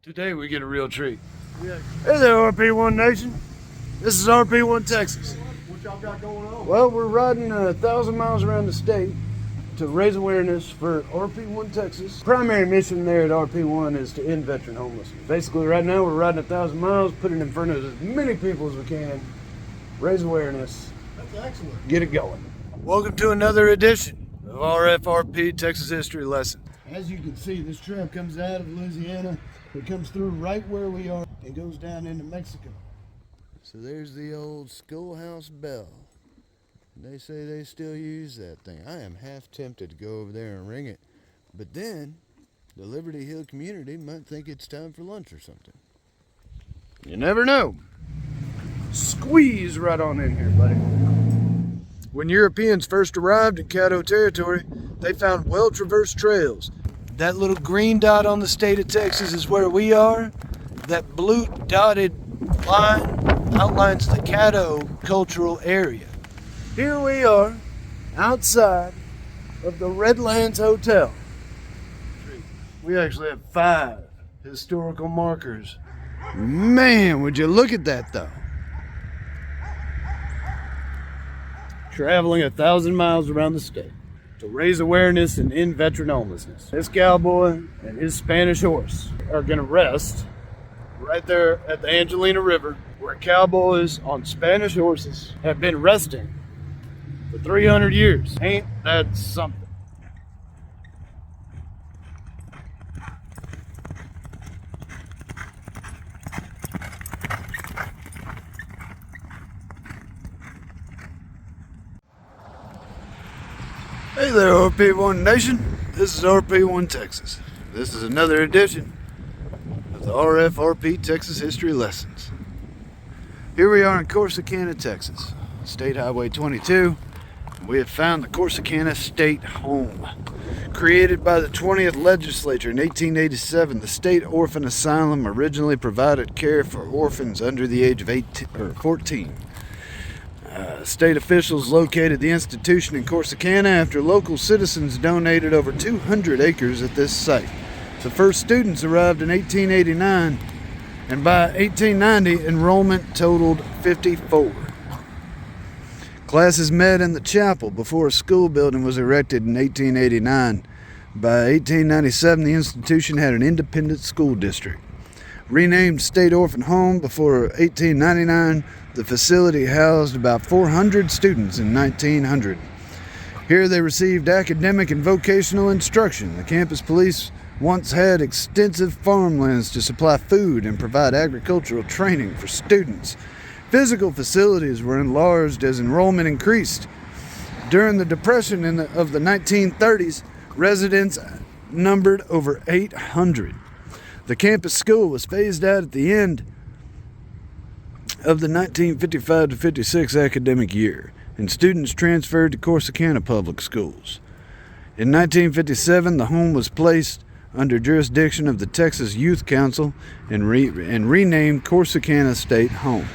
Today we get a real treat. Hey there, RP1 Nation. This is RP1 Texas. What y'all got going on? Well, we're riding 1,000 miles around the state to raise awareness for RP1 Texas. Primary mission there at RP1 is to end veteran homelessness. Basically, right now we're riding 1,000 miles, put it in front of as many people as we can, raise awareness. That's excellent. Get it going. Welcome to another edition of RFRP Texas History Lesson. As you can see, this trail comes out of Louisiana. It comes through right where we are and goes down into Mexico. So there's the old schoolhouse bell. They say they still use that thing. I am half tempted to go over there and ring it. But then, the Liberty Hill community might think it's time for lunch or something. You never know. Squeeze right on in here, buddy. When Europeans first arrived in Caddo territory, they found well-traversed trails. That little green dot on the state of Texas is where we are. That blue dotted line outlines the Caddo cultural area. Here we are, outside of the Redlands Hotel. We actually have 5 historical markers. Man, would you look at that though. Traveling 1,000 miles around the state to raise awareness and end veteran homelessness. This cowboy and his Spanish horse are gonna rest right there at the Angelina River, where cowboys on Spanish horses have been resting for 300 years. Ain't that something? Hey there, RP1 Nation. This is RP1 Texas. This is another edition of the RFRP Texas History Lessons. Here we are in Corsicana, Texas, State Highway 22. We have found the Corsicana State Home. Created by the 20th Legislature in 1887, the State Orphan Asylum originally provided care for orphans under the age of 14. State officials located the institution in Corsicana after local citizens donated over 200 acres at this site. The first students arrived in 1889, and by 1890, enrollment totaled 54. Classes met in the chapel before a school building was erected in 1889. By 1897, the institution had an independent school district. Renamed State Orphan Home before 1899, the facility housed about 400 students in 1900. Here they received academic and vocational instruction. The campus police once had extensive farmlands to supply food and provide agricultural training for students. Physical facilities were enlarged as enrollment increased. During the Depression of the 1930s, residents numbered over 800. The campus school was phased out at the end of the 1955-56 academic year, and students transferred to Corsicana Public Schools. In 1957, the home was placed under jurisdiction of the Texas Youth Council and renamed Corsicana State Home.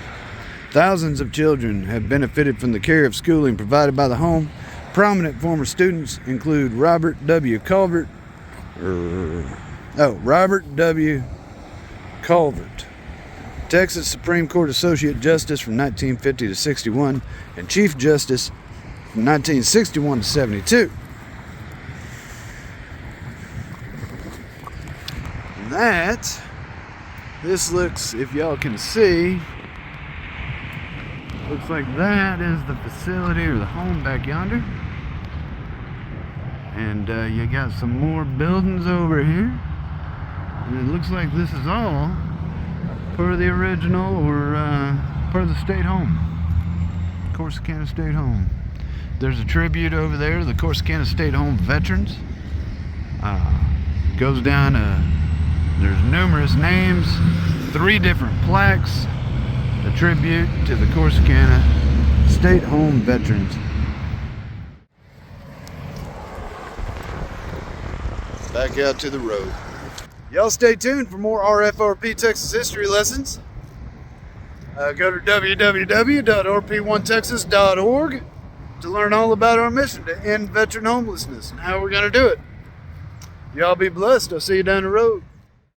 Thousands of children have benefited from the care of schooling provided by the home. Prominent former students include Robert W. Culvert, Texas Supreme Court Associate Justice from 1950 to 61, and Chief Justice from 1961 to 72. This looks, if y'all can see, looks like that is the facility or the home back yonder. And you got some more buildings over here. And it looks like this is all part of the original or part of the state home. Corsicana State Home. There's a tribute over there to the Corsicana State Home veterans. Goes down there's numerous names, 3 different plaques, a tribute to the Corsicana State Home veterans. Back out to the road. Y'all stay tuned for more RFRP Texas history lessons. Go to www.rp1texas.org to learn all about our mission to end veteran homelessness and how we're going to do it. Y'all be blessed. I'll see you down the road.